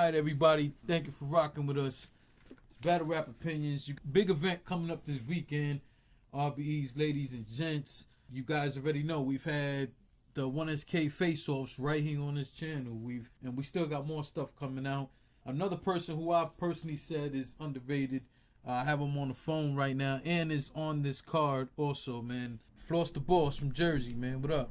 Alright, everybody, thank you for rocking with us. It's Battle Rap Opinions. Big event coming up this weekend. RBE's Ladies and Gents. You guys already know we've had the 1SK face-offs right here on this channel. We still got more stuff coming out. Another person who I personally said is underrated. I have him on the phone right now and is on this card also, man. Floss Da Boss from Jersey, man. What up?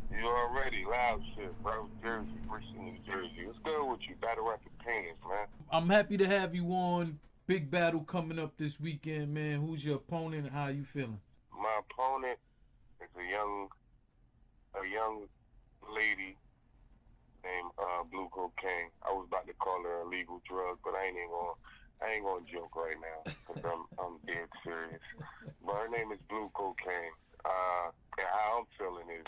You already loud shit, bro. Jersey, Bristol, New Jersey. What's good with you? Battle Rap Opinions, man. I'm happy to have you on. Big battle coming up this weekend, man. Who's your opponent and how you feeling? My opponent is a young lady named Blve Cocaine. I was about to call her a legal drug, but I ain't gonna joke right now because I'm dead serious. But her name is Blve Cocaine. And how I'm feeling is,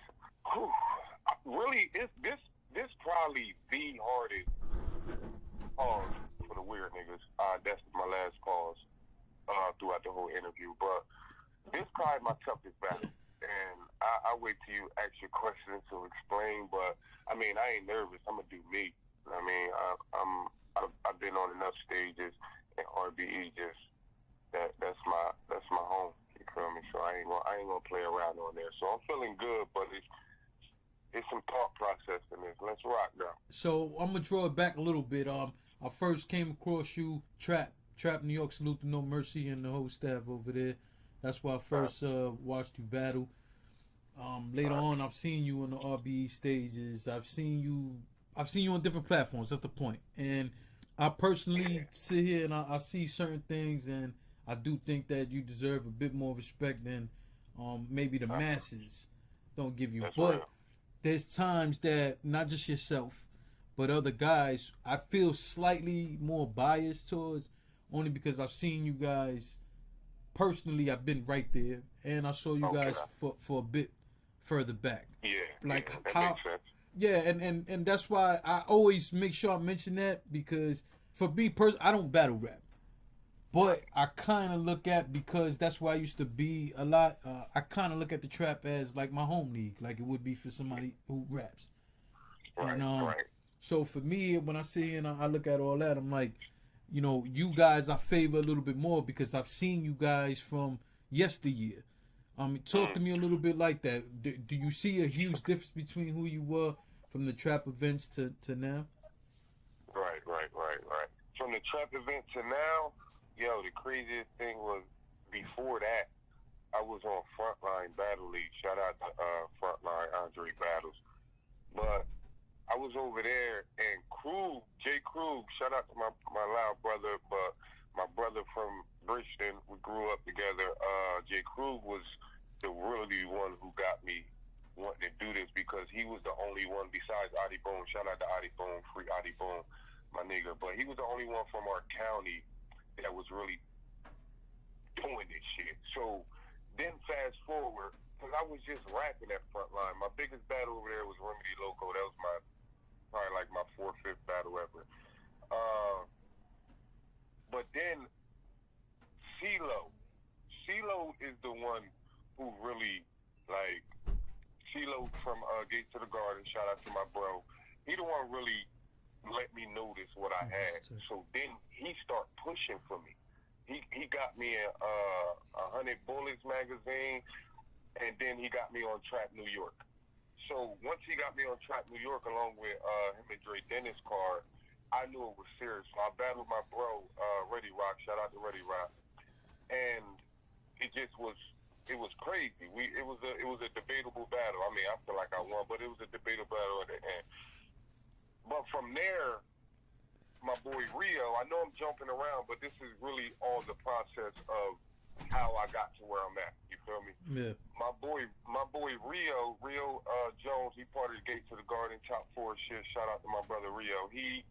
really, this probably the hardest pause for the weird niggas. That's my last pause throughout the whole interview. But this probably my toughest battle. And I wait till you ask your questions to explain. But I mean, I ain't nervous. I'm gonna do me. I mean, I've been on enough stages, and RBE that's my home. You feel me? So I ain't gonna play around on there. So I'm feeling good, but it's some thought process in this. Let's rock now. So I'm gonna draw it back a little bit. I first came across you, Trap New York, salute to No Mercy and the whole staff over there. That's why I first watched you battle. Later on, I've seen you on the RBE stages. I've seen you on different platforms. That's the point. And I personally sit here and I see certain things, and I do think that you deserve a bit more respect than maybe the masses don't give you. But there's times that not just yourself, but other guys, I feel slightly more biased towards, only because I've seen you guys personally. I've been right there, and I saw you guys for a bit further back. Yeah, like that how? Makes sense. Yeah, and that's why I always make sure I mention that, because for me personally, I don't battle rap, but I kind of look at, because that's why I used to be a lot. I kind of look at the trap as like my home league, like it would be for somebody who raps. Right, And right. So for me, when I sit here and I look at all that, I'm like, you know, you guys I favor a little bit more because I've seen you guys from yesteryear. Talk to me a little bit like that. Do you see a huge difference between who you were from the trap events to now? Right. From the trap event to now, yo, the craziest thing was, before that, I was on Frontline Battle League. Shout out to Frontline Andre Battles. But I was over there, and Krug, Jay Krug, shout out to my loud brother, but my brother from Bridgeton, we grew up together. Jay Krug was the really one who got me wanting to do this, because he was the only one besides Adi Boom. Shout out to Adi Boom, free Adi Boom, my nigga. But he was the only one from our county that was really doing this shit. So then fast forward, because I was just rapping at Frontline. My biggest battle over there was Remedy Loco. That was probably like my 4th, 5th battle ever. But then CeeLo is the one who really, like, CeeLo from Gate to the Garden, shout out to my bro. He the one really let me notice what I had. So then he start pushing for me. He got me in 100 Bullets magazine, and then he got me on Trap New York. So once he got me on Trap New York along with him and Dre Dennis card, I knew it was serious. So I battled my bro, Ready Rock. Shout out to Ready Rock. And it was crazy. It was a debatable battle. I mean, I feel like I won, but it was a debatable battle at the end. But from there, my boy Rio, I know I'm jumping around, but this is really all the process of how I got to where I'm at. You feel me? Yeah. My boy Rio Jones, he part of the Gate to the Garden, top 4 shit. Shout out to my brother Rio. He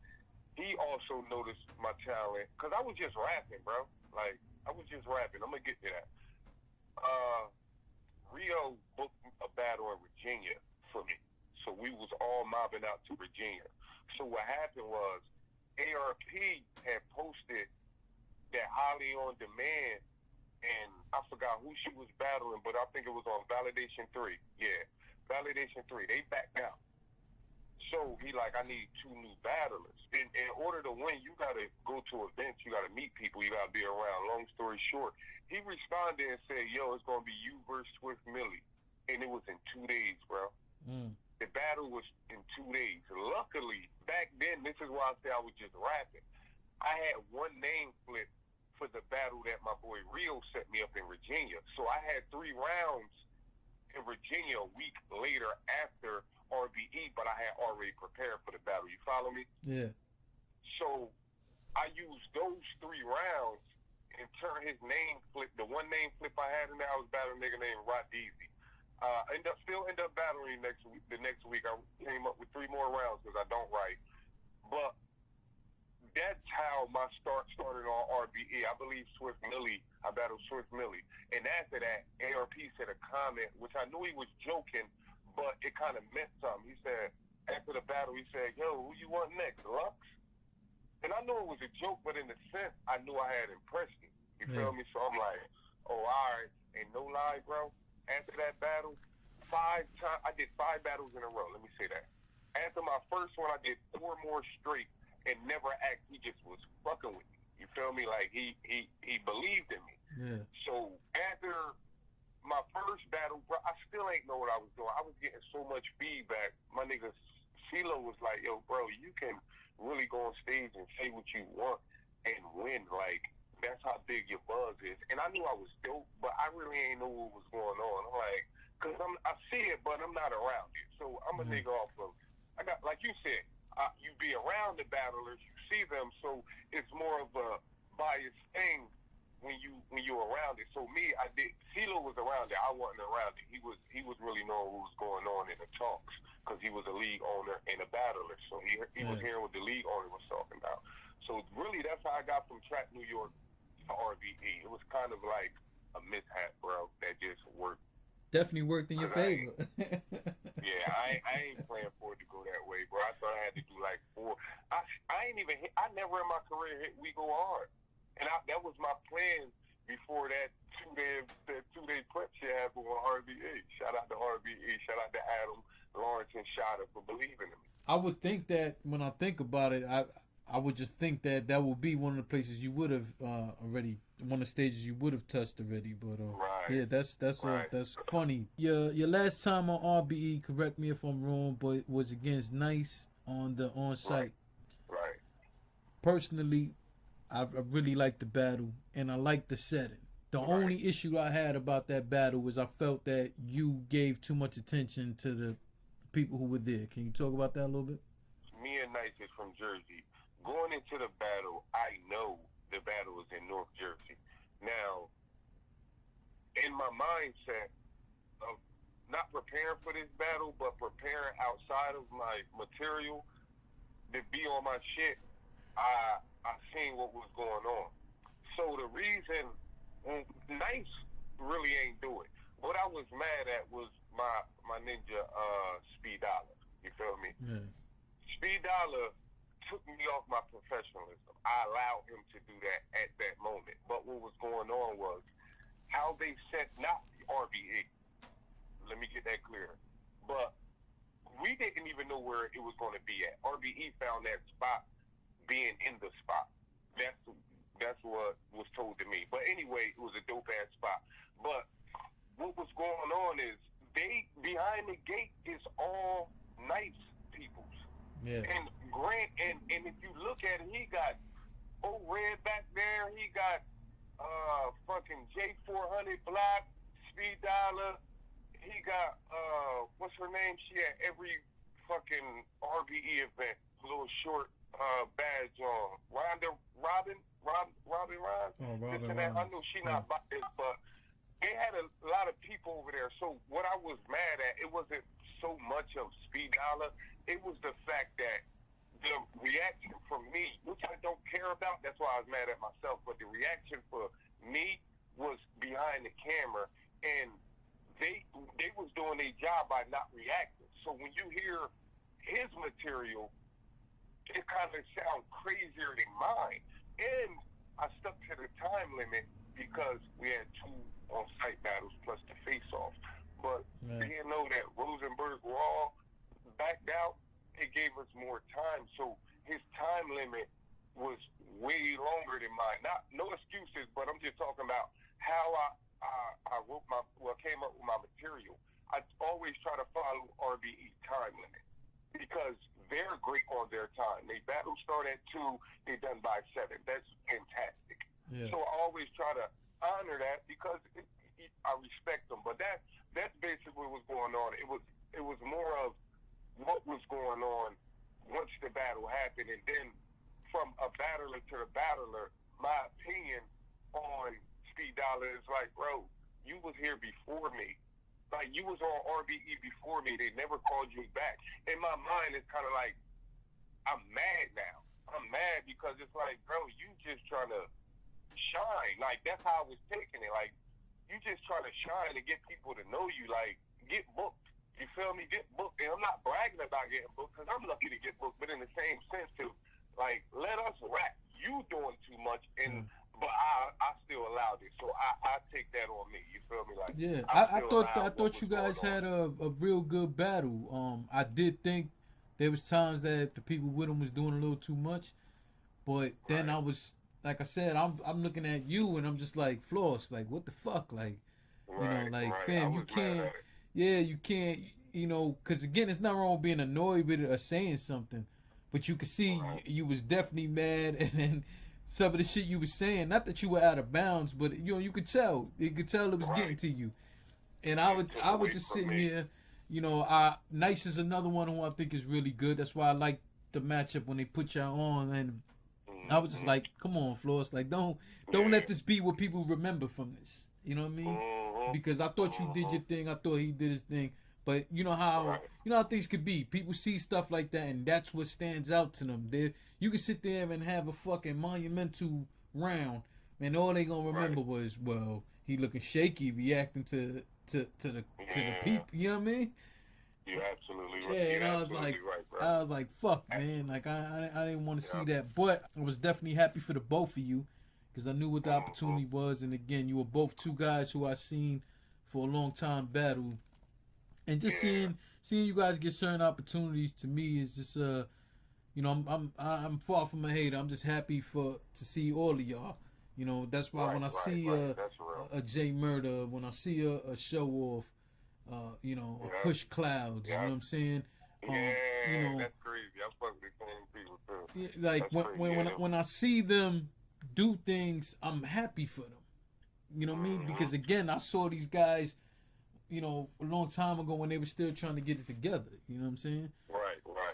also noticed my talent, because I was just rapping, bro. Like, I was just rapping. I'm going to get to that. Rio booked a battle in Virginia for me. So we was all mobbing out to Virginia. So what happened was, ARP had posted that Holly on Demand, and I forgot who she was battling, but I think it was on Validation 3. Yeah, Validation 3. They backed out. So he he like, I need 2 new battlers. In order to win, you got to go to events. You got to meet people. You got to be around. Long story short, he responded and said, yo, it's going to be you versus Swift Millie. And it was in 2 days, bro. The battle was in 2 days. Luckily, back then, this is why I say I was just rapping. I had one name flip for the battle that my boy Rio set me up in Virginia. So I had 3 rounds in Virginia a week later after RBE, but I had already prepared for the battle. You follow me? Yeah. So I used those 3 rounds and turned his name flip. The one name flip I had in there, I was battling a nigga named Rodizi. Still end up battling the next week. I came up with 3 more rounds because I don't write. But that's how my start started on RBE. I believe Swift Millie, I battled Swift Millie. And after that, ARP said a comment, which I knew he was joking, but it kind of meant something. He said, after the battle, he said, yo, who you want next, Lux? And I knew it was a joke, but in a sense, I knew I had impressed him. You feel me? So I'm like, oh, all right. And no lie, bro, after that battle, 5 times, I did 5 battles in a row. Let me say that. After my first one, I did 4 more straight. And never act, he just was fucking with me. You feel me? Like he believed in me. Yeah. So after my first battle, bro, I still ain't know what I was doing. I was getting so much feedback. My nigga CeeLo was like, yo, bro, you can really go on stage and say what you want and win. Like, that's how big your buzz is. And I knew I was dope, but I really ain't know what was going on. I'm like, cause I see it, but I'm not around it. So I'm a nigga off of, I got, like you said, you be around the battlers, you see them, so it's more of a biased thing when you're around it. So me, I did. CeeLo was around it. I wasn't around it. He was really knowing what was going on in the talks because he was a league owner and a battler. So he was hearing what the league owner was talking about. So really, that's how I got from Trap New York to RBE. It was kind of like a mishap, bro. That just worked. Definitely worked in your favor. Yeah, I ain't planning for it to go that way, bro. I thought I had to do like 4. I never in my career hit We Go Hard. And that was my plan before that 2-day prep shit happened on RBE. Shout out to RBE. Shout out to Adam, Lawrence, and Shada for believing in me. I would think that when I think about it, I would just think that would be one of the places you would have already, one of the stages you would have touched already. But yeah, that's funny. Your last time on RBE, correct me if I'm wrong, but was against Nice on the on-site. Right. Personally, I really liked the battle and I liked the setting. The only issue I had about that battle was I felt that you gave too much attention to the people who were there. Can you talk about that a little bit? Me and Nice is from Jersey. Going into the battle, I know the battle is in North Jersey. Now, in my mindset of not preparing for this battle, but preparing outside of my material to be on my shit, I seen what was going on. So the reason Nice really ain't do it. What I was mad at was my ninja Speed Dollar. You feel me? Yeah. Speed Dollar took me off my professionalism. I allowed him to do that at that moment. But what was going on was how they set, not RBE. Let me get that clear. But we didn't even know where it was going to be at. RBE found that spot being in the spot. That's what was told to me. But anyway, it was a dope ass spot. But what was going on is behind the gate is all Nice peoples. Yeah. And Grant, and if you look at it, he got Red back there. He got fucking J400 Block, Speed Dollar. He got what's her name? She at every fucking RBE event. Little short badge on. Robin. Oh, Robin. I know she not biased, but they had a lot of people over there. So what I was mad at, it wasn't so much of Speed Dollar. It was the fact that the reaction from me, which I don't care about, that's why I was mad at myself, but the reaction for me was behind the camera, and they was doing their job by not reacting. So when you hear his material, it kind of sounds crazier than mine. And I stuck to the time limit because we had 2 on-site battles plus the face-off. But being know that Rosenberg Raw backed out it gave us more time. So his time limit was way longer than mine. No excuses, but I'm just talking about how I came up with my material. I always try to follow RBE time limit because they're great on their time. They battle start at 2, they done by 7. That's fantastic. Yeah. So I always try to honor that because I respect them. But that's basically what's going on. It was more of what was going on once the battle happened, and then from a battler to the battler, my opinion on Speed Dollar is like, bro, you was here before me. Like, you was on RBE before me. They never called you back. In my mind, it's kind of like, I'm mad now. I'm mad because it's like, bro, you just trying to shine. Like, that's how I was taking it. Like, you just trying to shine and get people to know you. Like, get booked. You feel me? Get booked. And I'm not bragging about getting booked because I'm lucky to get booked. But in the same sense, too, like, let us rap. You doing too much, but I still allowed it. So I take that on me. You feel me? Like, yeah, I thought you guys had a real good battle. I did think there was times that the people with him was doing a little too much, but then I was, like I said, I'm looking at you and I'm just like, Floss, like, what the fuck, like, you know, like, fam, you can't, you can't, you know, because again, it's not wrong with being annoyed with it or saying something, but you could see you was definitely mad, and then some of the shit you was saying, not that you were out of bounds, but you know, you could tell it was getting to you. And I would just sitting here, you know, Nice is another one who I think is really good. That's why I like the matchup when they put y'all on, and I was just like, come on, Floss, like don't let this be what people remember from this. You know what I mean? Because I thought you did your thing, I thought he did his thing. But you know how things could be. People see stuff like that, and that's what stands out to them. You can sit there and have a fucking monumental round, and all they gonna remember was, well, he looking shaky, reacting to the people. You know what I mean? You're absolutely right. Yeah, and I was like, fuck, man. Like I didn't want to see that, but I was definitely happy for the both of you because I knew what the opportunity was, and again, you were both two guys who I seen for a long time battle. And just seeing you guys get certain opportunities to me is just you know, I'm far from a hater. I'm just happy to see all of y'all. You know, that's why when I see a JMurda, when I see a show off, you know, a Push Clouds, you know what I'm saying? You know, that's crazy. I'm fucking the same people too. Like when I see them do things, I'm happy for them. You know what I mean? Because again, I saw these guys, you know, a long time ago when they were still trying to get it together. You know what I'm saying? Right.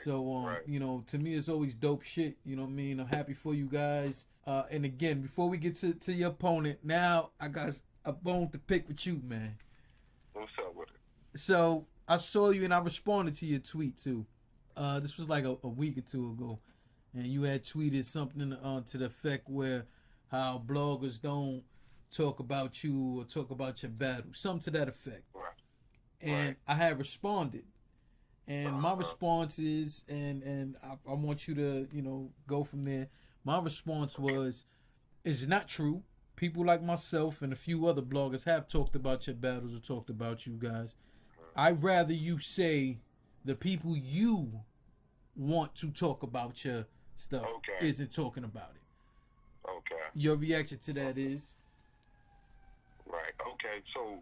So, you know, to me, it's always dope shit. You know what I mean? I'm happy for you guys. And again, before we get to your opponent, now I got a bone to pick with you, man. What's up with it? So, I saw you and I responded to your tweet, too. This was like a week or two ago. And you had tweeted something to the effect where how bloggers don't talk about you or talk about your battle. Something to that effect. And I had responded. And my response is, and I want you to, you know, go from there. My response was, it's not true. People like myself and a few other bloggers have talked about your battles or talked about you guys. I'd rather you say the people you want to talk about your stuff isn't talking about it. Okay. Your reaction to that is? Right. Okay. So,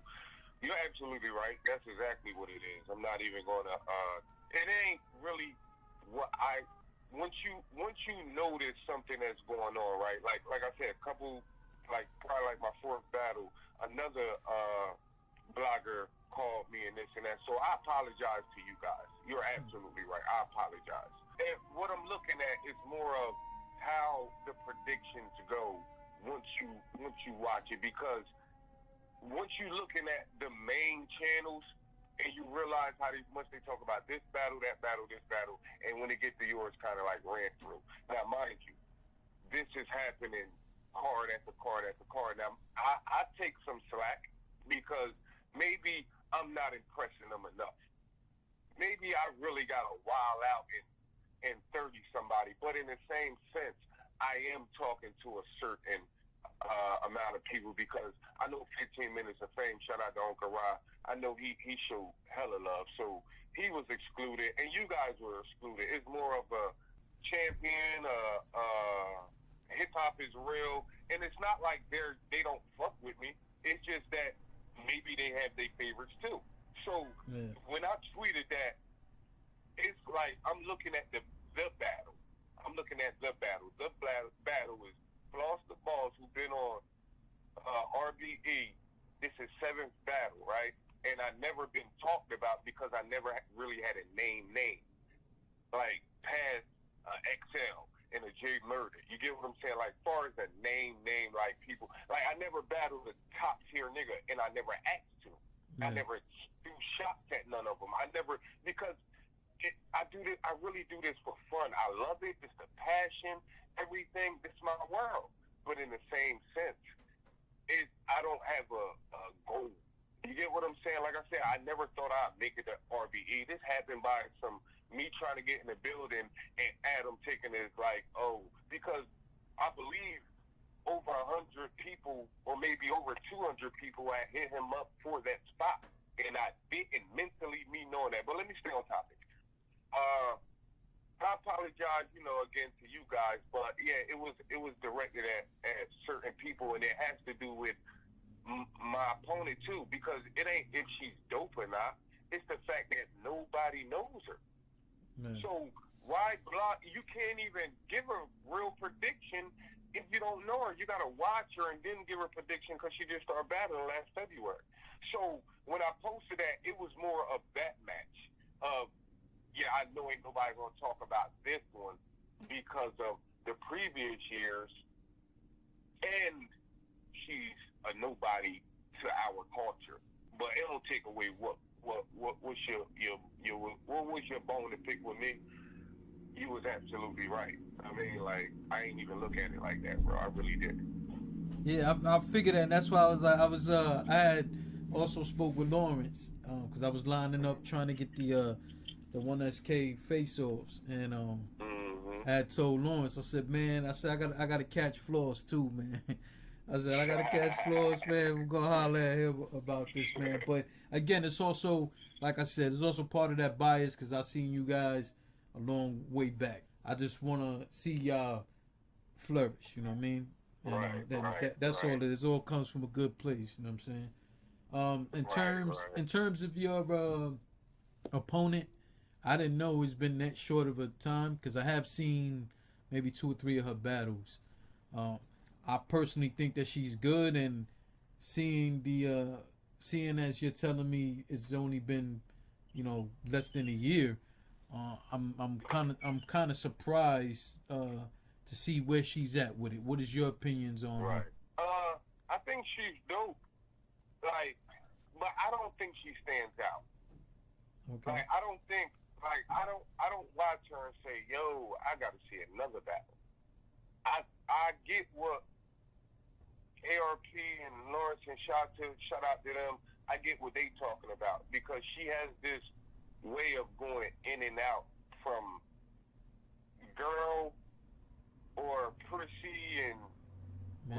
you're absolutely right. That's exactly what it is. I'm not even going to. It ain't really what once you notice something that's going on, right? Like I said, probably my fourth battle, another blogger called me and this and that. So I apologize to you guys. You're absolutely right. I apologize. And what I'm looking at is more of how the predictions go once you watch it, because once you're looking at the main channels and you realize how much they talk about this battle, that battle, this battle, and when it gets to yours, kind of like ran through. Now, mind you, this is happening card after card after card. Now, I take some slack because maybe I'm not impressing them enough. Maybe I really got to wild out and 30 somebody, but in the same sense, I am talking to a certain amount of people, because I know 15 Minutes of Fame, shout out to Uncle Ra, I know he showed hella love, so he was excluded, and you guys were excluded. It's more of a champion, hip-hop is real, and it's not like they don't fuck with me, it's just that maybe they have their favorites too. So when I tweeted that, it's like I'm looking at the battle. I'm looking at the battle. The battle is Floss Da Boss, who's been on RBE. This is 7th battle, right? And I never been talked about because I never really had a name. Like past XL and a JMurda. You get what I'm saying? Like far as a name, like people. Like I never battled a top tier nigga, and I never asked to. I never do shots at none of them. I never, because I do this. I really do this for fun. I love it. It's the passion, everything. It's my world. But in the same sense, I don't have a goal. You get what I'm saying? Like I said, I never thought I'd make it to RBE. This happened by me trying to get in the building and Adam taking it like, because I believe over 100 people, or maybe over 200 people, had hit him up for that spot, and I didn't mentally, me knowing that. But let me stay on topic. I apologize, again to you guys, but yeah, it was directed at certain people, and it has to do with my opponent too, because it ain't if she's dope or not. It's the fact that nobody knows her. So why block? You can't even give a real prediction if you don't know her. You got to watch her and then give her a prediction, because she just started battling last February. So when I posted that, it was more of that match of, I know ain't nobody going to talk about this one because of the previous years, and she's a nobody to our culture. But it don't take away what was your bone to pick with me. You was absolutely right. I mean, like, I ain't even look at it like that, bro. I really didn't. Yeah, I figured that, and that's why I had also spoke with Lawrence, because I was lining up trying to get the 1SK face-offs, and I had told Lawrence, I said, I gotta catch Floss too, man. I said, I gotta catch Floss, man. We're gonna holler at him about this, man. But again, it's also, like I said, it's also part of that bias, because I seen you guys a long way back. I just wanna see y'all flourish, you know what I mean? And that's all it is. It all comes from a good place, you know what I'm saying? In terms of your opponent, I didn't know it's been that short of a time, because I have seen maybe 2 or 3 of her battles. I personally think that she's good, and seeing as you're telling me it's only been, less than a year, I'm kind of surprised to see where she's at with it. What is your opinions on her? I think she's dope. But I don't think she stands out. Okay. I don't think. I don't watch her and say, yo, I got to see another battle. I get what ARP and Lawrence and shout out to them. I get what they talking about, because she has this way of going in and out from girl or prissy and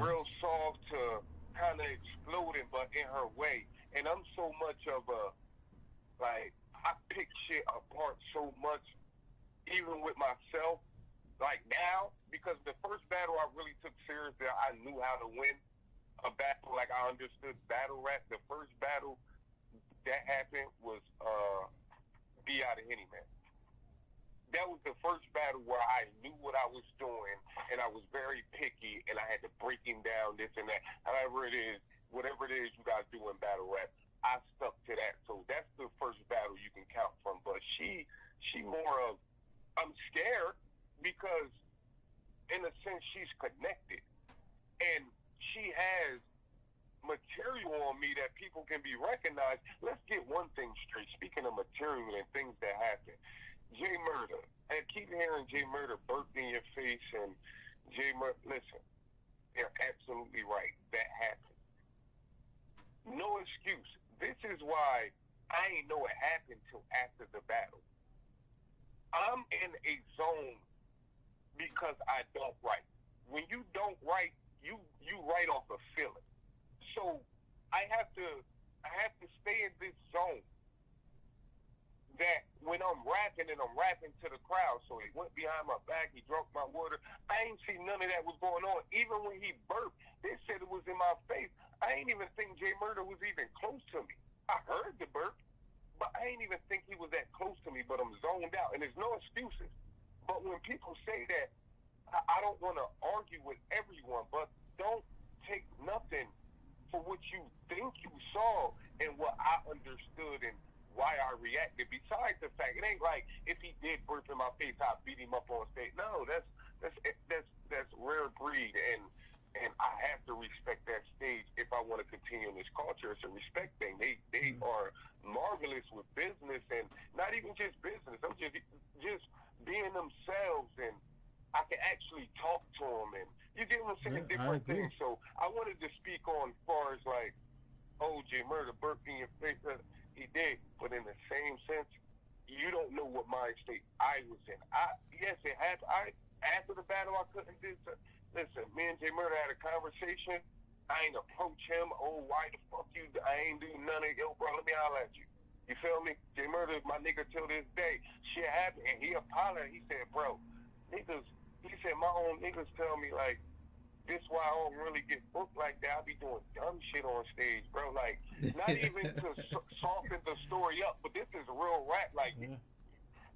real soft to kind of exploding, but in her way. And I'm so much of I pick shit apart so much, even with myself, now, because the first battle I really took seriously, I knew how to win a battle, I understood battle rap. The first battle that happened was Be Out of Henny Man. That was the first battle where I knew what I was doing, and I was very picky, and I had to break him down, this and that. However it is, whatever it is you guys do in battle rap, I stuck to that. So that's the first battle you can count from. But she more of, I'm scared, because in a sense she's connected, and she has material on me that people can be recognized. Let's get one thing straight. Speaking of material and things that happen, JMurda, I keep hearing JMurda burped in your face, and JMurda, listen, they're absolutely right. That happened. No excuse. This is why I ain't know it happened till after the battle. I'm in a zone because I don't write. When you don't write, you write off a feeling. So I have to stay in this zone that when I'm rapping and I'm rapping to the crowd. So he went behind my back, he drank my water. I ain't see none of that was going on. Even when he burped, they said it was in my face. I ain't even think JMurda was even close to me. I heard the burp, but I ain't even think he was that close to me, but I'm zoned out. And there's no excuses. But when people say that, I don't want to argue with everyone, but don't take nothing for what you think you saw and what I understood and why I reacted. Besides the fact, it ain't like if he did burp in my face, I'd beat him up on stage. No, that's rare breed, and I have to respect that stage if I want to continue in this culture. It's a respect thing. They are marvelous with business, and not even just business. I'm just being themselves, and I can actually talk to them, and you get what I'm saying, different things. So I wanted to speak on as far as like, oh, JMurda burped in your face. He did, but in the same sense, you don't know what mind state I was in. Yes, it happened. After the battle, I couldn't do so. Listen, me and JMurda had a conversation. I ain't approach him. Oh, why the fuck you? I ain't do none of it. Yo, bro, let me holler at you. You feel me? JMurda is my nigga till this day. Shit happened, and he apologized. He said, bro, niggas, he said, my own niggas tell me, like, this why I don't really get booked like that. I be doing dumb shit on stage, bro. Like, not even to soften the story up, but this is real rap. Like,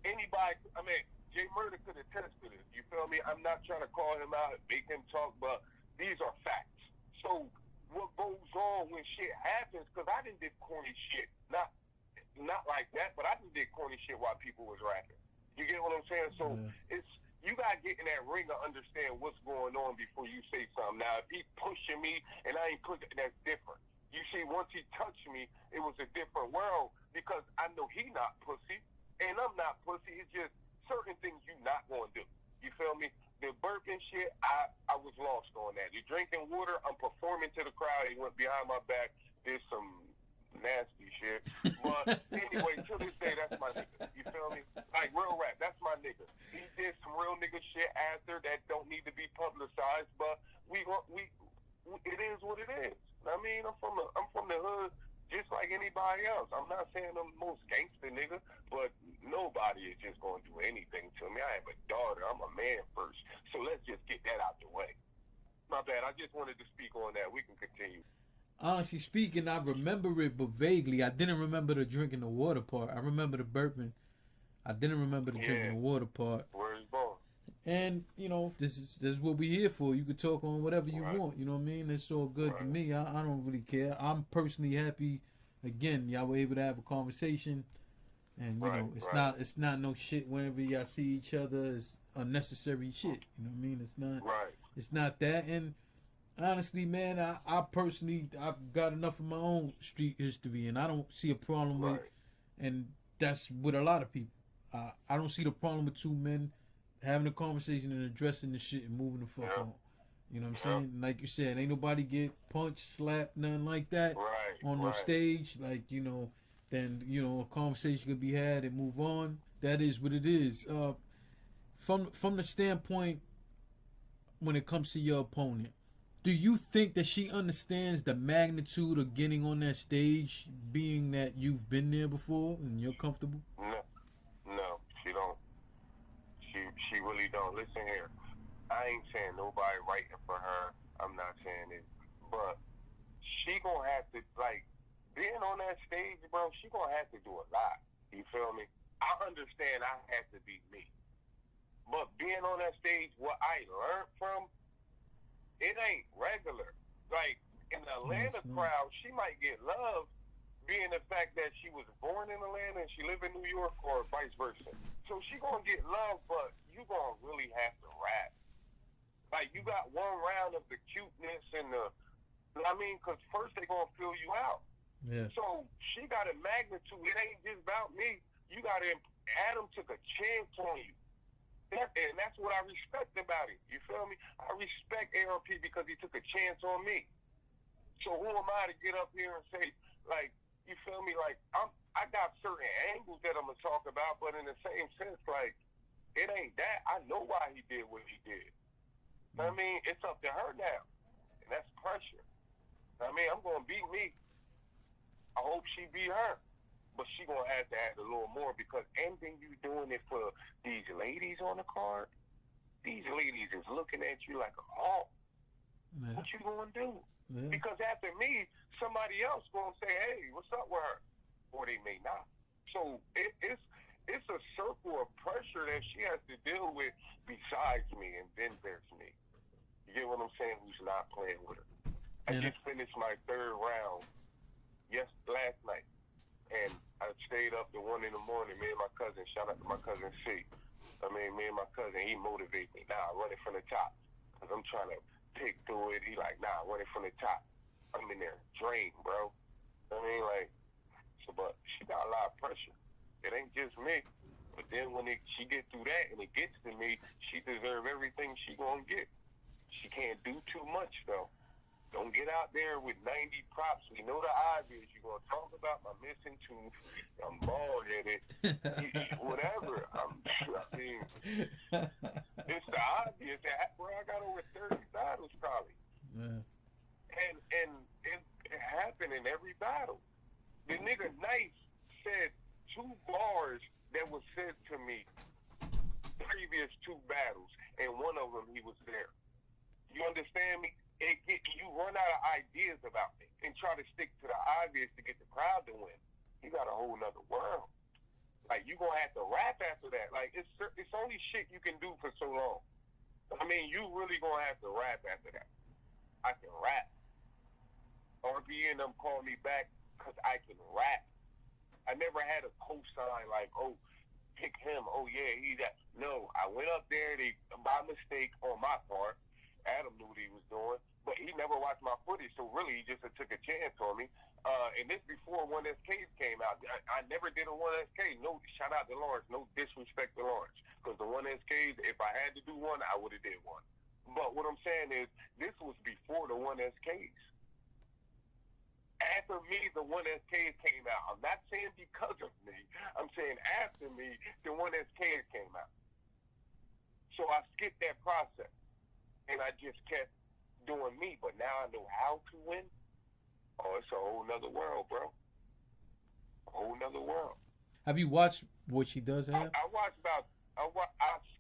anybody, I mean, JMurda could attest to this. You feel me? I'm not trying to call him out and make him talk, but these are facts. So, what goes on when shit happens, because I done did corny shit. Not like that, but I done did corny shit while people was rapping. You get what I'm saying? So, you gotta get in that ring to understand what's going on before you say something. Now, if he pushing me and I ain't pushing, that's different. You see, once he touched me, it was a different world because I know he not pussy and I'm not pussy. It's just certain things you not gonna do. You feel me? The burping shit, I was lost on that. The drinking water, I'm performing to the crowd. He went behind my back, did some nasty shit. But anyway, to this day, that's my nigga. You feel me? Like real rap, that's my nigga. He did some real nigga shit after that don't need to be publicized, but we it is what it is. I mean, I'm from the hood just like anybody else. I'm not saying I'm the most gangster nigga, but nobody is just gonna do anything to me. I have a daughter. I'm a man first. So let's just get that out the way. My bad. I just wanted to speak on that. We can continue. Honestly speaking, I remember it, but vaguely. I didn't remember the drinking the water part. I remember the burping. I didn't remember the drinking the water part. Where's ball? And, you know, this is what we're here for. You can talk on whatever you want. You know what I mean? It's all good to me. I don't really care. I'm personally happy. Again, y'all were able to have a conversation. And, you know, it's not no shit whenever y'all see each other. It's unnecessary shit. You know what I mean? It's not that. And honestly, man, I personally, I've got enough of my own street history, and I don't see a problem with it. And that's with a lot of people. I don't see the problem with two men having a conversation and addressing the shit and moving the fuck on. You know what I'm saying? Like you said, ain't nobody get punched, slapped, nothing like that on no stage. Like, you know, then, you know, a conversation could be had and move on. That is what it is. From the standpoint when it comes to your opponent, do you think that she understands the magnitude of getting on that stage, being that you've been there before and you're comfortable? No, she don't. She really don't. Listen here, I ain't saying nobody writing for her. I'm not saying it, but she gonna have to, like, being on that stage, bro. She gonna have to do a lot. You feel me? I understand I have to be me, but being on that stage, what I learned from, it ain't regular. Like, in the Atlanta crowd, she might get love being the fact that she was born in Atlanta and she live in New York, or vice versa. So she gonna get love, but you gonna really have to rap. Like, you got one round of the cuteness and the, I mean, because first they gonna fill you out. Yeah. So she got a magnitude. It ain't just about me. You got to, Adam took a chance on you. And that's what I respect about it. You feel me? I respect ARP because he took a chance on me. So who am I to get up here and say, like, you feel me? Like, I got certain angles that I'm going to talk about, but in the same sense, like, it ain't that. I know why he did what he did. I mean, it's up to her now. and that's pressure. I mean, I'm gonna beat me. I hope she beat her, but she gonna have to add a little more because, and then you doing it for these ladies on the card. These ladies is looking at you like a hawk. Yeah. What you gonna do? Yeah. Because after me, somebody else gonna say, "Hey, what's up with her?" Or they may not. So it's a circle of pressure that she has to deal with besides me, and then there's me. You get what I'm saying? Who's not playing with her? I just finished my third round last night, and I stayed up to 1 a.m. Me and my cousin, shout out to my cousin C. Me and my cousin, he motivates me. Nah, run it from the top, because I'm trying to pick through it. He like, nah, run it from the top. I'm in there drained, bro. But she got a lot of pressure. It ain't just me. But then when she get through that and it gets to me, she deserve everything she gonna get. She can't do too much, though. Don't get out there with 90 props. We know the obvious. You're going to talk about my missing tooth. I'm bald-headed. Whatever. It's the obvious. Bro, I got over 30 battles probably. Yeah. And it happened in every battle. The nigga Nice said 2 bars that was said to me previous 2 battles, and one of them he was there. You understand me? You run out of ideas about me and try to stick to the obvious to get the crowd to win. You got a whole nother world. Like, you gonna have to rap after that. Like, it's only shit you can do for so long. I mean, you really gonna have to rap after that. I can rap. RBE and them call me back because I can rap. I never had a cosign like, oh, pick him. Oh, yeah, he's that. No, I went up there by mistake on my part. Adam knew what he was doing, but he never watched my footage, so really he just took a chance on me. And this before 1SKs came out. I never did a 1SK. No, shout out to Lawrence. No disrespect to Lawrence. Because the 1SKs, if I had to do one, I would have did one. But what I'm saying is, this was before the 1SKs. After me, the 1SKs came out. I'm not saying because of me. I'm saying after me, the 1SKs came out. So I skipped that process. And I just kept doing me. But now I know how to win. Oh, it's a whole nother world, bro. A whole nother world. Have you watched what she does have? I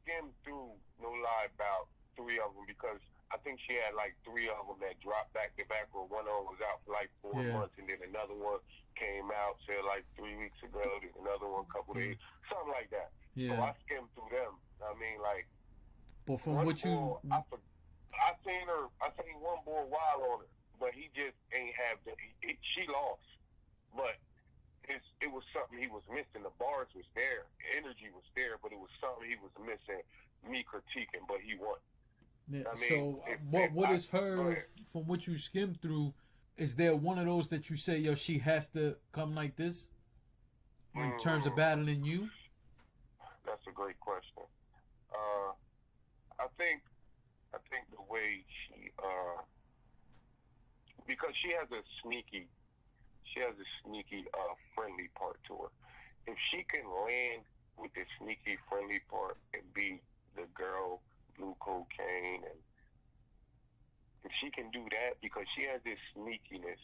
skimmed through, no lie, about 3 of them because I think she had like 3 of them that dropped back to back, or one of them was out for like 4 months, and then another one came out, say like 3 weeks ago, then another one a couple days, something like that. Yeah. So I skimmed through them. I mean, like, but from what you... I seen one boy wild on her, but he just ain't have she lost. But it was something he was missing. The bars was there, energy was there, but it was something he was missing. Me critiquing, but he won. Yeah. I mean, so what is her, from what you skimmed through? Is there one of those that you say, yo, she has to come like this in terms of battling you? That's a great question. I think the way she, because she has a sneaky friendly part to her. If she can land with the sneaky friendly part and be the girl, Blve Cocaine, and if she can do that, because she has this sneakiness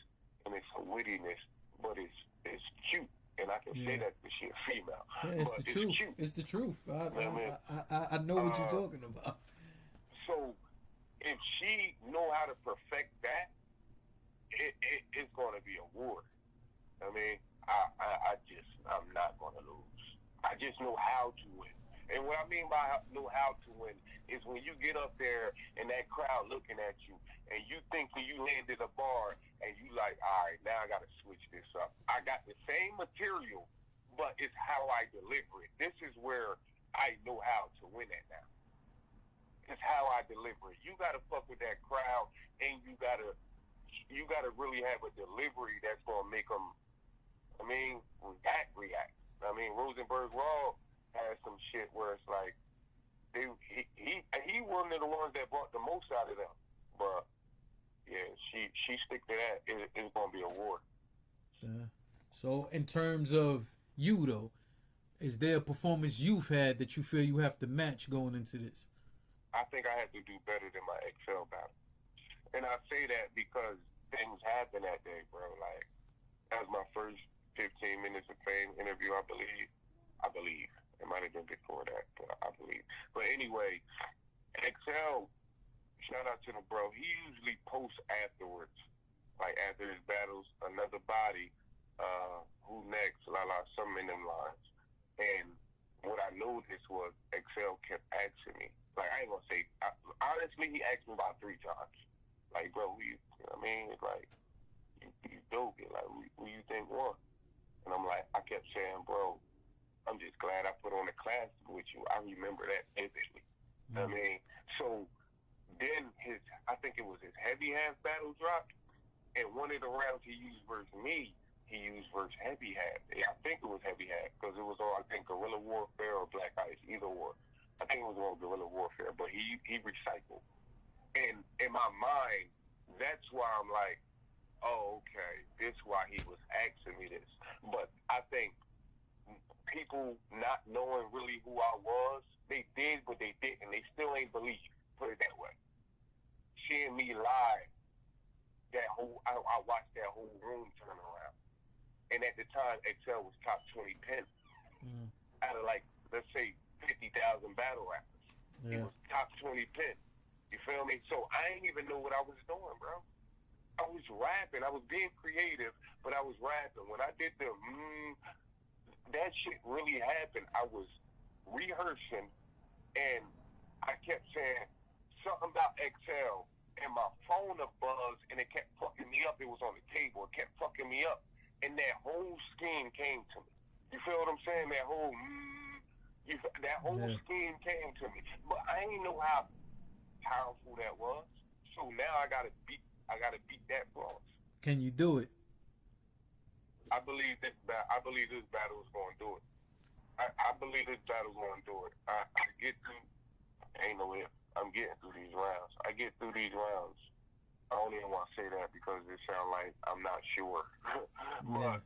and it's a wittiness, but it's cute. And I can say that because she's a female. Yeah, it's the truth. Cute. It's the truth. I know what you're talking about. So if she know how to perfect that, it's going to be a war. I mean, I'm not going to lose. I just know how to win. And what I mean by know how to win is when you get up there and that crowd looking at you and you think when you landed a bar and you like, all right, now I got to switch this up. I got the same material, but it's how I deliver it. This is where I know how to win at now. It's how I deliver it. You got to fuck with that crowd, and you got to really have a delivery that's going to make them, react. I mean, Rosenberg Raw has some shit where it's like, he one of the ones that brought the most out of them. But, yeah, she stick to that. It's going to be a war. Yeah. So, in terms of you, though, is there a performance you've had that you feel you have to match going into this? I think I have to do better than my XL battle. And I say that because things happened that day, bro. Like, that was my first 15 minutes of fame interview, I believe. It might have been before that, but I believe. But anyway, XL, shout out to the bro. He usually posts afterwards, like after his battles, another body, who next, something in them lines. And what I noticed was XL kept asking me. Like, I ain't gonna say, honestly, he asked me about 3 times. Like, bro, you know what I mean? It's like, you dope it. Like, who you think won? And I'm like, I kept saying, bro, I'm just glad I put on a class with you. I remember that vividly. You know what I mean? So then I think it was his heavy half battle dropped, and one of the rounds he used versus me, he used versus heavy half. I think it was heavy half, because it was on, I think, Guerrilla Warfare or Black Ice, either or. I think it was on Guerrilla Warfare, but he recycled. And in my mind, that's why I'm like, oh, okay, this is why he was asking me this. But I think people not knowing really who I was, they did, but they didn't. They still ain't believe, put it that way. Seeing me live, I watched that whole room turn around. And at the time, XL was top 20 pen out of, like, let's say 50,000 battle rappers. Yeah. He was top 20 pen. You feel me? So I didn't even know what I was doing, bro. I was rapping. I was being creative, but I was rapping. When I did that shit really happened. I was rehearsing, and I kept saying something about XL, and my phone would buzz, and it kept fucking me up. It was on the table. It kept fucking me up, and that whole scheme came to me. You feel what I'm saying? That whole scheme came to me, but I didn't know how powerful that was. So now I gotta beat that Floss. Can you do it? I believe this battle is going to do it. I believe this battle is going to do it. Ain't no if. I'm getting through these rounds. I get through these rounds. I don't even want to say that because it sounds like I'm not sure. But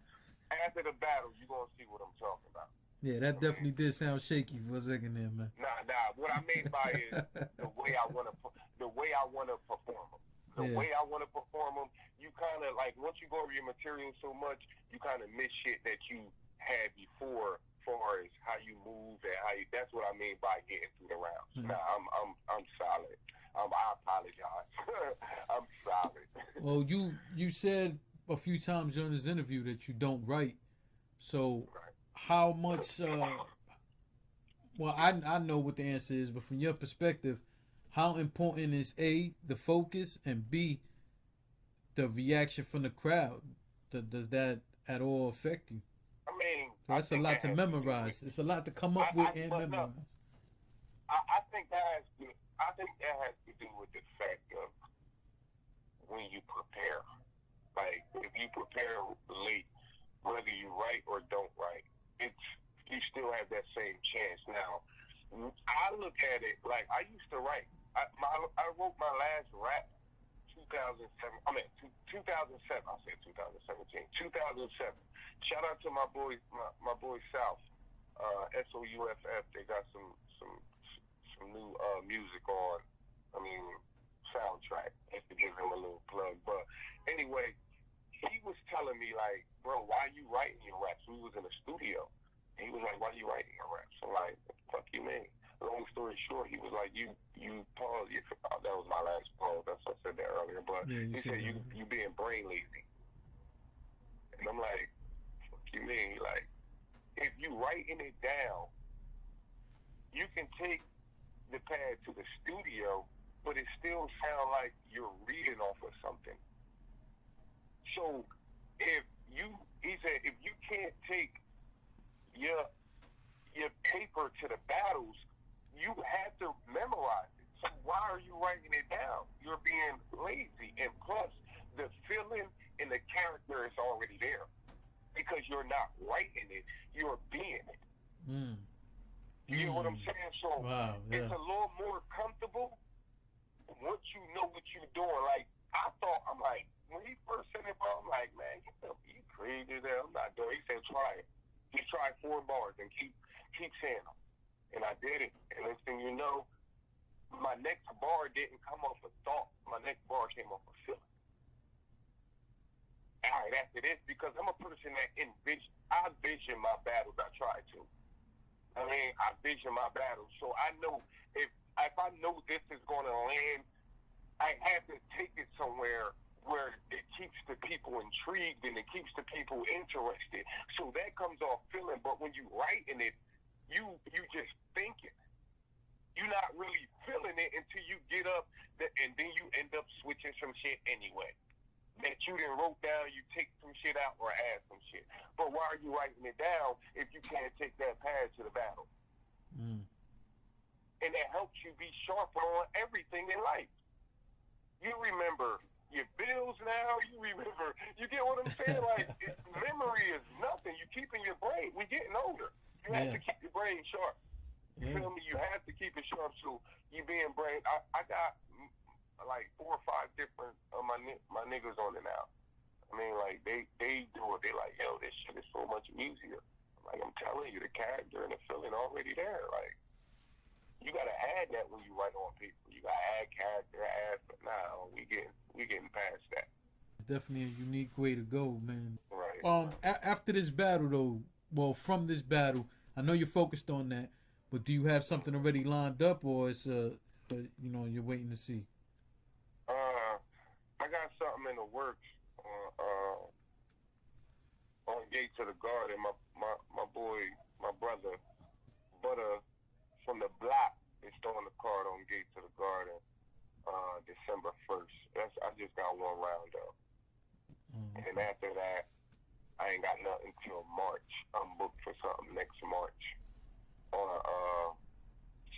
after the battle, you're going to see what I'm talking about. Yeah, that definitely did sound shaky for a second there, man. Nah. What I mean by it is the way I want to perform them. The way I want to perform them, you kind of, like, once you go over your material so much, you kind of miss shit that you had before, as far as how you move and how you. That's what I mean by getting through the rounds. Nah, I'm solid. I apologize. I'm solid. Well, you said a few times during this interview that you don't write. So how much? Well, I know what the answer is, but from your perspective, how important is A, the focus, and B, the reaction from the crowd? Does that at all affect you? I mean, so that's a lot to memorize. It's a lot to come up with and memorize. I think that has to do with the fact of when you prepare. Like, if you prepare late, whether you write or don't write, you still have that same chance. Now, I look at it like I used to write. I wrote my last rap 2007. I mean 2007. I said 2017. 2007. Shout out to my boy South. SOUFF. They got some new music on. I mean, soundtrack. Just to give him a little plug. But anyway, he was telling me, like, bro, why are you writing your raps? We was in the studio. And he was like, why are you writing your raps? I'm like, what the fuck you mean? Long story short, he was like, you pause. That was my last pause. That's what I said that earlier. But he said, you being brain lazy. And I'm like, what you mean? Like, if you writing it down, you can take the pad to the studio, but it still sound like you're reading off of something. So he said, if you can't take your paper to the battles, you have to memorize it. So why are you writing it down? You're being lazy. And plus, the feeling and the character is already there. Because you're not writing it, you're being it. You know what I'm saying? So it's a little more comfortable once you know what you're doing. Like, I'm like, when he first said it, bro, I'm like, man, you crazy there. I'm not doing it. He said, try it. Just try 4 bars and keep saying them. And I did it. And next thing you know, my next bar didn't come off a thought. My next bar came off a feeling. All right, after this, because I'm a person that I vision my battles. I try to. I mean, I vision my battles, so I know if I know this is going to land, I have to take it somewhere where it keeps the people intrigued and it keeps the people interested. So that comes off feeling, but when you writing it, you just thinking. You're not really feeling it until you get up, and then you end up switching some shit anyway. That you done wrote down, you take some shit out or add some shit. But why are you writing it down if you can't take that pad to the battle? Mm. And it helps you be sharper on everything in life. You remember your bills now, you get what I'm saying? Like, memory is nothing. You keep in your brain. We're getting older. You have to keep your brain sharp. You feel me? You have to keep it sharp so you being brain. I got like 4 or 5 different of my niggas on it now. I mean, like, they do it. They like, yo, this shit is so much easier. Like, I'm telling you, the character and the feeling already there. Like, you gotta add that when you write on paper. You gotta add character, but nah, we getting past that. It's definitely a unique way to go, man. Right. After this battle, though, well, from this battle, I know you're focused on that, but do you have something already lined up, or it's you're waiting to see? I got something in the works on Gate to the Garden. My boy, my brother, Butter from the block is throwing the card on Gate to the Garden December 1st. I just got one round up. And after that, I ain't got nothing till March. I'm booked for something next March on a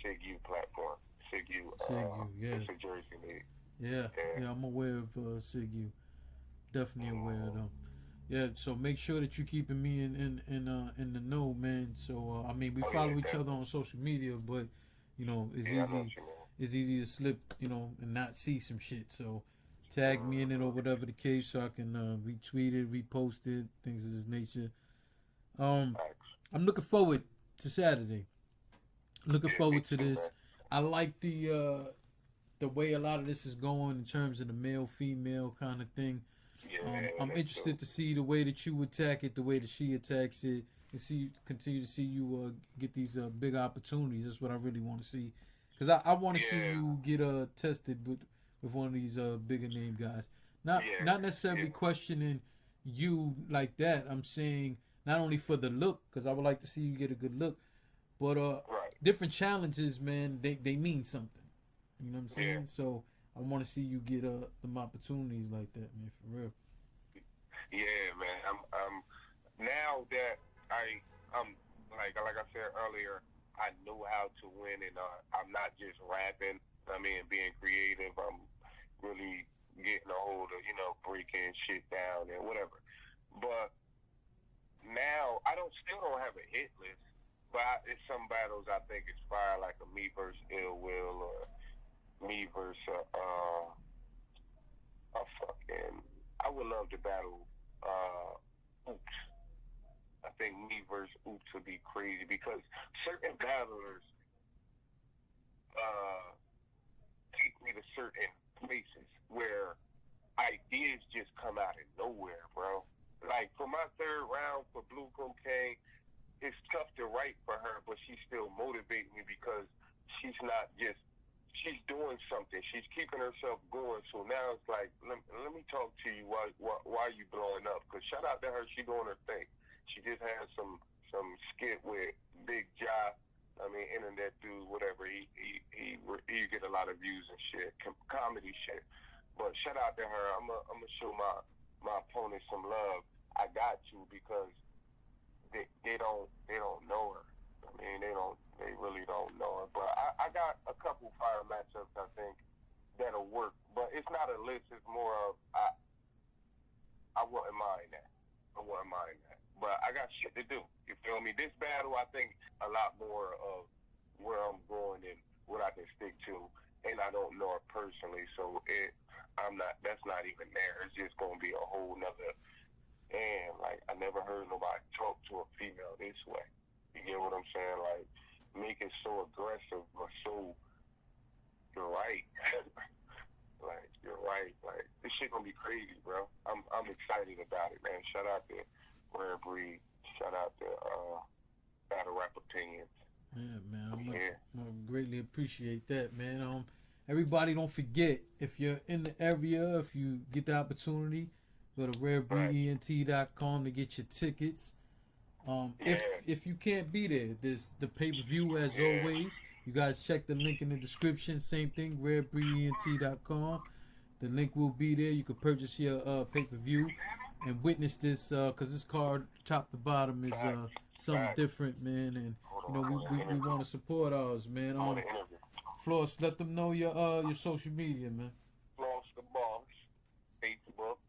Sig U platform. Sig U, yeah. It's a Jersey league. Yeah, I'm aware of Sig U. Definitely aware of them. Yeah, so make sure that you're keeping me in the know, man. So I mean, we follow each other on social media, but it's easy to slip, and not see some shit. So tag me in it or whatever the case, so I can retweet it, repost it, things of this nature. I'm looking forward to Saturday. Looking forward to this. I like the way a lot of this is going in terms of the male female kind of thing. I'm interested to see the way that you attack it, the way that she attacks it, and continue to see you get these big opportunities. That's what I really want to see, because I want to see you get tested with one of these bigger name guys. Not necessarily questioning you like that. I'm saying not only for the look, because I would like to see you get a good look, but different challenges, man. They mean something. You know what I'm saying? Yeah. So I want to see you get them opportunities like that, man, for real. Yeah, man. I'm now that I'm like I said earlier, I know how to win, and I'm not just rapping. I mean, being creative. I'm really getting a hold of breaking shit down and whatever. But now I still don't have a hit list, but it's some battles I think is fire, like a me versus Ill Will or me versus I would love to battle Oops. I think me versus Oops would be crazy, because certain battlers take me to certain places where ideas just come out of nowhere, bro. Like for my 3rd round for Blve Cocaine, it's tough to write for her, but she's still motivating me because she's doing something. She's keeping herself going. So now it's like, let me talk to you why you blowing up. Because shout out to her, she doing her thing. She just had some skit with Big Ja. I mean, internet dude, whatever. He get a lot of views and shit, comedy shit. But shout out to her. I'm gonna show my opponent some love. I got to, because they don't know her. I mean, they really don't know her. But I got a couple fire matchups I think that'll work. But it's not a list. It's more of I wouldn't mind that. But I got shit to do. You feel me? This battle, I think a lot more of where I'm going and what I can stick to. And I don't know her personally, so that's not even there. It's just gonna be a whole nother. And like, I never heard nobody talk to a female this way. You get what I'm saying? Like, make it so aggressive or so This shit gonna be crazy, bro. I'm excited about it, man. Shout out to Rare Breed. Shout out to Battle Rap Opinions. Yeah, man. I greatly appreciate that, man. Everybody, don't forget, if you're in the area, if you get the opportunity, go to rarebreent.com to get your tickets. If you can't be there, there's the pay-per-view as always. You guys check the link in the description. Same thing, rarebreent.com. The link will be there. You can purchase your pay-per-view and witness this, because this card, top to bottom, is something different, man. And you know, we want to support ours, man. Floss, let them know your social media, man. Floss Da Boss, Facebook.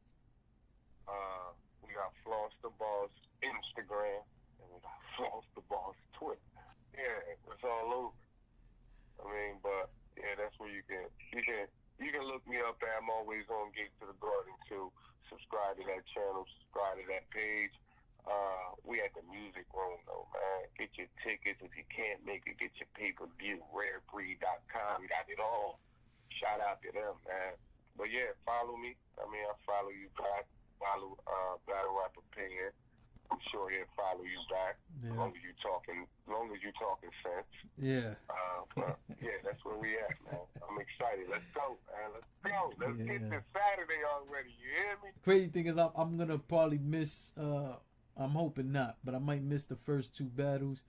We got Floss Da Boss Instagram, and we got Floss Da Boss Twitter. Yeah, it's all over. I mean, but yeah, that's where you can look me up at. I'm always on Gate to the Garden too. Subscribe to that channel, subscribe to that page. We at the music room though, man. Get your tickets. If you can't make it, get your pay-per-view. Rarebreed.com got it all. Shout out to them, man. But yeah, follow me. I mean, I follow you back. Follow Battle Rap Opinion. I'm sure he'll follow you back. Yeah. As long as you talking sense. Yeah. But yeah, that's where we at, man. I'm excited. Let's go, man. Let's go. Let's get to Saturday already. You hear me? Crazy thing is, I'm gonna probably miss. I'm hoping not, but I might miss the first two battles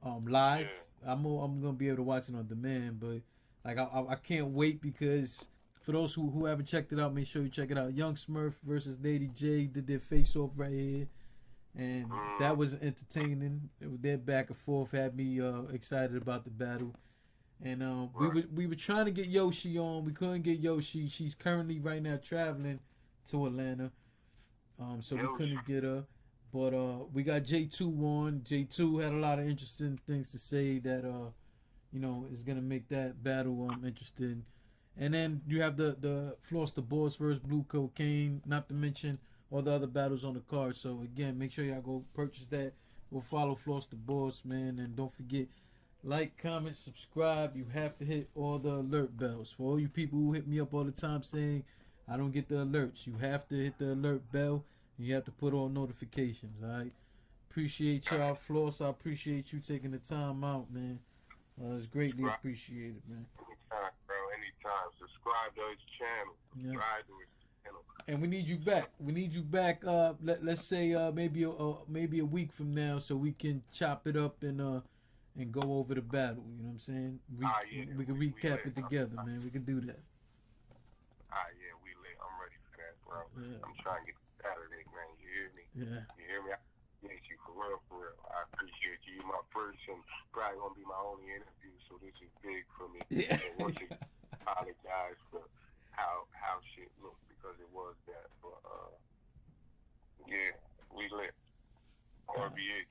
live. Yeah. I'm gonna be able to watch it on demand, but like I can't wait, because for those who haven't checked it out, make sure you check it out. Young Smurf versus Lady J did their face off right here, and that was entertaining. Their back and forth had me excited about the battle. And we were trying to get Yoshi on. We couldn't get Yoshi. She's currently right now traveling to Atlanta, so we couldn't get her. But we got J2 on. J2 had a lot of interesting things to say that you know, is gonna make that battle interesting. And then you have the Floss Da Boss versus Blve Cocaine, not to mention all the other battles on the card. So again, make sure y'all go purchase that. We'll follow Floss Da Boss, man, and don't forget, like, comment, subscribe. You have to hit all the alert bells. For all you people who hit me up all the time saying I don't get the alerts, you have to hit the alert bell. You have to put on notifications, all right? Appreciate y'all, Floss. I appreciate you taking the time out, man. It's greatly appreciated, man. Anytime, bro. Anytime. Subscribe to his channel. Subscribe to his channel. And we need you back. We need you back. Let's say maybe a week from now, so we can chop it up and go over the battle. You know what I'm saying? We can recap it together, man. We can do that. Yeah, we lit. I'm ready for that, bro. Yeah. I'm trying to get Saturday, man. You hear me? Yeah. You hear me? I appreciate you for real, for real. I appreciate you. You're my first and probably gonna be my only interview, so this is big for me. Yeah. And once again, I apologize for how shit looked, because it was that. But yeah, we lit. RBE.